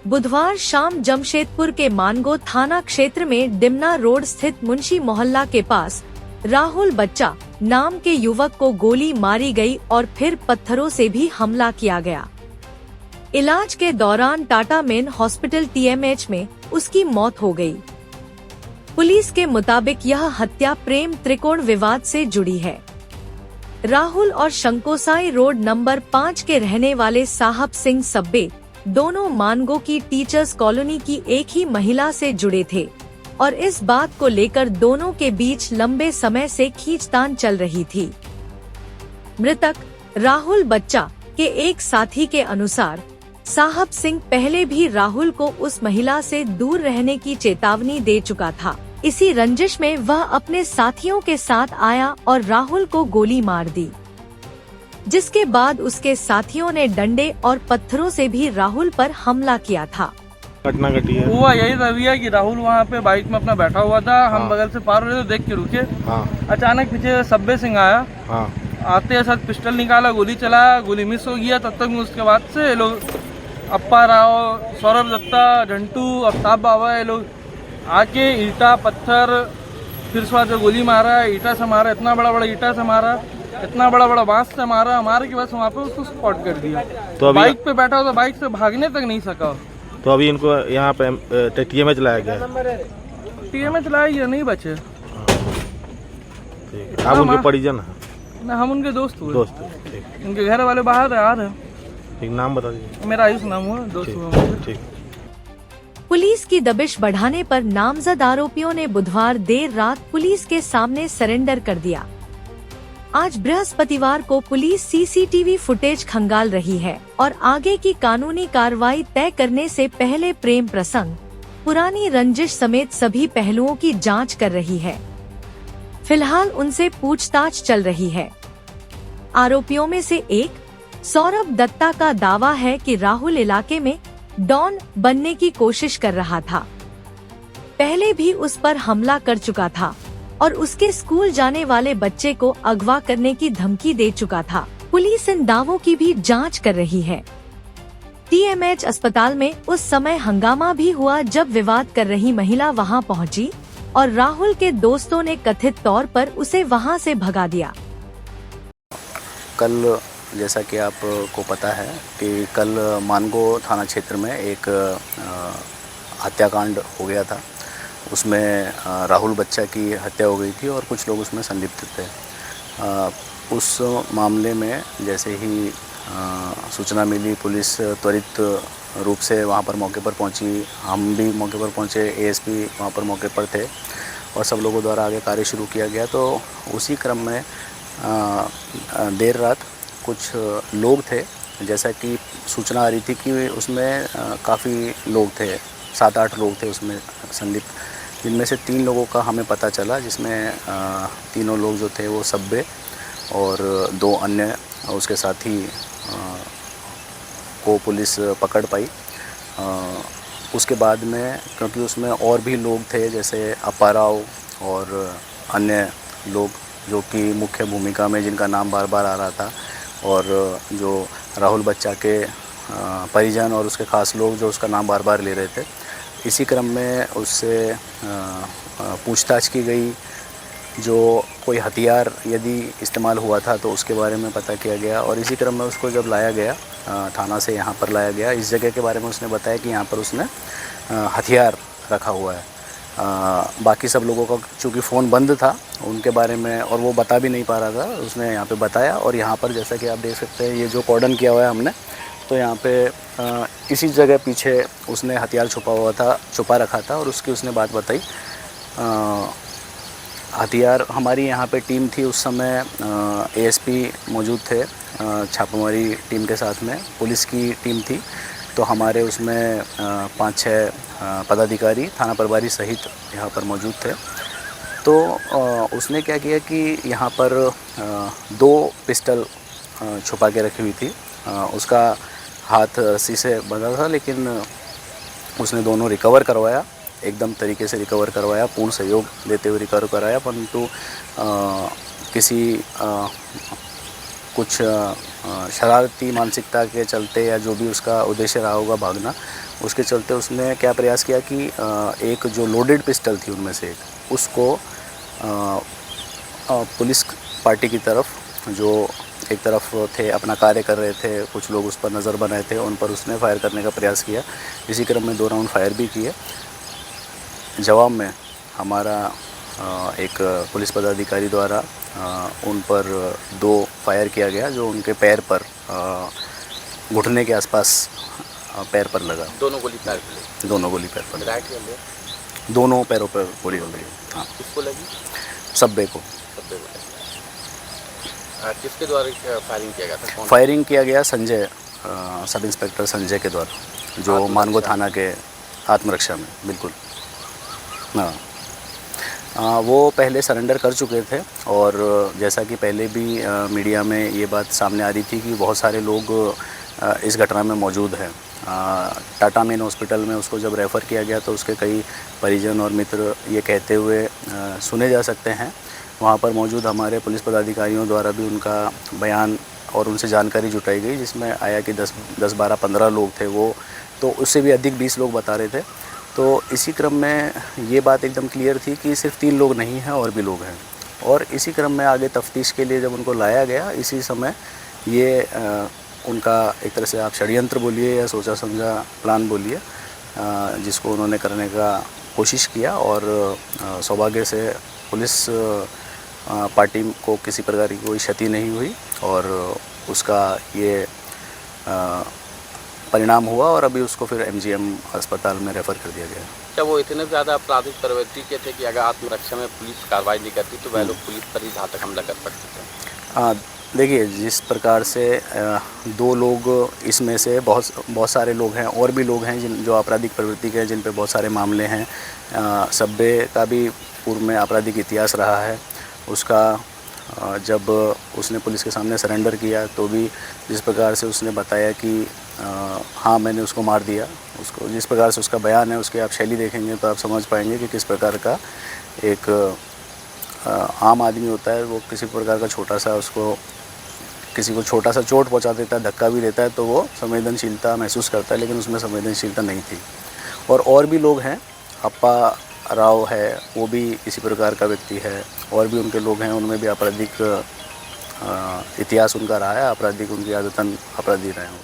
बुधवार शाम जमशेदपुर के मानगो थाना क्षेत्र में डिमना रोड स्थित मुंशी मोहल्ला के पास राहुल बच्चा नाम के युवक को गोली मारी गई और फिर पत्थरों से भी हमला किया गया। इलाज के दौरान टाटा मेन हॉस्पिटल TMH में उसकी मौत हो गई। पुलिस के मुताबिक यह हत्या प्रेम त्रिकोण विवाद से जुड़ी है। राहुल और शंकोसाई रोड नंबर 5 के रहने वाले साहब सिंह सब्बे दोनों मानगो की टीचर्स कॉलोनी की एक ही महिला से जुड़े थे और इस बात को लेकर दोनों के बीच लंबे समय से खींचतान चल रही थी। मृतक राहुल बच्चा के एक साथी के अनुसार साहब सिंह पहले भी राहुल को उस महिला से दूर रहने की चेतावनी दे चुका था। इसी रंजिश में वह अपने साथियों के साथ आया और राहुल को गोली मार दी, जिसके बाद उसके साथियों ने डंडे और पत्थरों से भी राहुल पर हमला किया था। घटना घटी है। हुआ यही रवैया कि राहुल वहाँ पे बाइक में अपना बैठा हुआ था। हम बगल से पार हो रहे थे, देख के रुके। अचानक पीछे सब्बे सिंह आया। आते साथ पिस्टल निकाला, गोली चलाया, गोली मिस हो गया। तब तक उसके बाद से लोग अप्पा राव, सौरभ दत्ता, झंटू, आफ्ताब बाबा, ये लोग आके ईटा पत्थर फिर उसके बाद गोली मारा, ईटा से मारा, इतना बड़ा ईटा से मारा, इतना बड़ा बांस से मारा, मारे के बाद वहाँ पे उसको स्पॉट कर दिया। तो बाइक पे बैठा हुआ, बाइक से भागने तक नहीं सका। तो अभी इनको यहाँ पे TMH लाया गया। TMH लाया, ये नहीं बचे। आप उनके परिजन हैं? ना, हम उनके दोस्त हुए। दोस्त। उनके घर वाले बाहर आ रहे। एक नाम बता दीजिए। मेरा आयुष नाम हुआ, दोस्त हुआ। ठीक। पुलिस की दबिश बढ़ाने पर नामजद आरोपियों ने बुधवार देर रात पुलिस के सामने सरेंडर कर दिया। आज बृहस्पतिवार को पुलिस CCTV फुटेज खंगाल रही है और आगे की कानूनी कार्रवाई तय करने से पहले प्रेम प्रसंग, पुरानी रंजिश समेत सभी पहलुओं की जांच कर रही है। फिलहाल उनसे पूछताछ चल रही है। आरोपियों में से एक सौरभ दत्ता का दावा है कि राहुल इलाके में डॉन बनने की कोशिश कर रहा था। पहले भी उस पर हमला कर चुका था और उसके स्कूल जाने वाले बच्चे को अगवा करने की धमकी दे चुका था। पुलिस इन दावों की भी जांच कर रही है। TMH अस्पताल में उस समय हंगामा भी हुआ जब विवाद कर रही महिला वहां पहुंची और राहुल के दोस्तों ने कथित तौर पर उसे वहां से भगा दिया। कल जैसा कि आपको पता है कि कल मानगो थाना क्षेत्र में एक हत्याकांड हो गया था। उसमें राहुल बच्चा की हत्या हो गई थी और कुछ लोग उसमें संलिप्त थे। उस मामले में जैसे ही सूचना मिली, पुलिस त्वरित रूप से वहाँ पर मौके पर पहुँची। हम भी मौके पर पहुँचे, ASP वहाँ पर मौके पर थे और सब लोगों द्वारा आगे कार्य शुरू किया गया। तो उसी क्रम में देर रात कुछ लोग थे, जैसा कि सूचना आ रही थी कि उसमें काफ़ी लोग थे, 7-8 लोग थे उसमें संलिप्त, जिनमें से 3 लोगों का हमें पता चला, जिसमें तीनों लोग जो थे वो सब्बे और 2 अन्य उसके साथी को पुलिस पकड़ पाई। उसके बाद में क्योंकि उसमें और भी लोग थे, जैसे अप्पा राव और अन्य लोग जो कि मुख्य भूमिका में, जिनका नाम बार बार आ रहा था, और जो राहुल बच्चा के परिजन और उसके खास लोग जो उसका नाम बार बार ले रहे थे। इसी क्रम में उससे पूछताछ की गई। जो कोई हथियार यदि इस्तेमाल हुआ था तो उसके बारे में पता किया गया और इसी क्रम में उसको जब लाया गया थाना से यहाँ पर लाया गया, इस जगह के बारे में उसने बताया कि यहाँ पर उसने हथियार रखा हुआ है। बाकी सब लोगों का चूँकि फ़ोन बंद था उनके बारे में, और वो बता भी नहीं पा रहा था, उसने यहाँ पे बताया। और यहाँ पर जैसा कि आप देख सकते हैं, ये जो कॉर्डन किया हुआ है हमने, तो यहाँ पे इसी जगह पीछे उसने हथियार छुपा रखा था और उसकी उसने बात बताई। हथियार, हमारी यहाँ पे टीम थी उस समय, ASP मौजूद थे छापामारी टीम के साथ में, पुलिस की टीम थी, तो हमारे उसमें 5-6 पदाधिकारी, थाना प्रभारी सहित यहाँ पर मौजूद थे। तो उसने क्या किया कि यहाँ पर 2 पिस्टल छुपा के रखी हुई थी। उसका हाथ रस्सी से बंधा था, लेकिन उसने दोनों रिकवर करवाया, एकदम तरीके से रिकवर करवाया, पूर्ण सहयोग देते हुए रिकवर कराया, परंतु किसी कुछ शरारती मानसिकता के चलते या जो भी उसका उद्देश्य रहा होगा भागना, उसके चलते उसने क्या प्रयास किया कि एक जो लोडेड पिस्टल थी उनमें से एक, उसको पुलिस पार्टी की तरफ, जो एक तरफ थे अपना कार्य कर रहे थे, कुछ लोग उस पर नज़र बनाए थे, उन पर उसने फायर करने का प्रयास किया। इसी क्रम में 2 राउंड फायर भी किए। जवाब में हमारा एक पुलिस पदाधिकारी द्वारा उन पर 2 फायर किया गया, जो उनके पैर पर, घुटने के आसपास पैर पर लगा। दोनों गोली पैर पे लगी? दोनों गोली पैर पर राइट या लेफ्ट? दोनों पैरों पर गोली लगी। हाँ। किसको लगी? सब्बे को। सब्बे को लगी। किसके द्वारा फायरिंग किया गया था? कौन? फायरिंग किया गया संजय, सब इंस्पेक्टर संजय के द्वारा, जो मानगो थाना के आत्मरक्षा में। बिल्कुल। हाँ, वो पहले सरेंडर कर चुके थे, और जैसा कि पहले भी मीडिया में ये बात सामने आ रही थी कि बहुत सारे लोग इस घटना में मौजूद हैं। टाटा मेन हॉस्पिटल में उसको जब रेफ़र किया गया तो उसके कई परिजन और मित्र ये कहते हुए सुने जा सकते हैं। वहाँ पर मौजूद हमारे पुलिस पदाधिकारियों द्वारा भी उनका बयान और उनसे जानकारी जुटाई गई, जिसमें आया कि 10, 12, 15 लोग थे वो, तो उससे भी अधिक 20 लोग बता रहे थे। तो इसी क्रम में ये बात एकदम क्लियर थी कि सिर्फ 3 लोग नहीं हैं, और भी लोग हैं। और इसी क्रम में आगे तफ्तीश के लिए जब उनको लाया गया, इसी समय ये उनका एक तरह से आप षड्यंत्र बोलिए या सोचा समझा प्लान बोलिए, जिसको उन्होंने करने का कोशिश किया, और सौभाग्य से पुलिस पार्टी को किसी प्रकार की कोई क्षति नहीं हुई, और उसका ये परिणाम हुआ, और अभी उसको फिर MGM अस्पताल में रेफ़र कर दिया गया। क्या वो इतने ज़्यादा आपराधिक प्रवृत्ति के थे कि अगर आत्मरक्षा में पुलिस कार्रवाई नहीं करती तो वह लोग पुलिस पर ही घातक हमला कर सकते थे? देखिए, जिस प्रकार से 2 लोग इसमें से बहुत सारे लोग हैं, और भी लोग हैं जो आपराधिक प्रवृत्ति के हैं, जिन पे बहुत सारे मामले हैं। सब्बे का भी पूर्व में आपराधिक इतिहास रहा है। उसका जब उसने पुलिस के सामने सरेंडर किया तो भी जिस प्रकार से उसने बताया कि हाँ मैंने उसको मार दिया, उसको जिस प्रकार से उसका बयान है, उसके आप शैली देखेंगे तो आप समझ पाएंगे कि किस प्रकार का एक आम आदमी होता है। वो किसी प्रकार का किसी को छोटा सा चोट पहुंचा देता है, धक्का भी देता है, तो वो संवेदनशीलता महसूस करता है, लेकिन उसमें संवेदनशीलता नहीं थी। और भी लोग हैं, अप्पा राव है, वो भी इसी प्रकार का व्यक्ति है, और भी उनके लोग हैं, उनमें भी आपराधिक इतिहास उनका रहा है, आपराधिक उनकी आदतन अपराधी रहे हैं।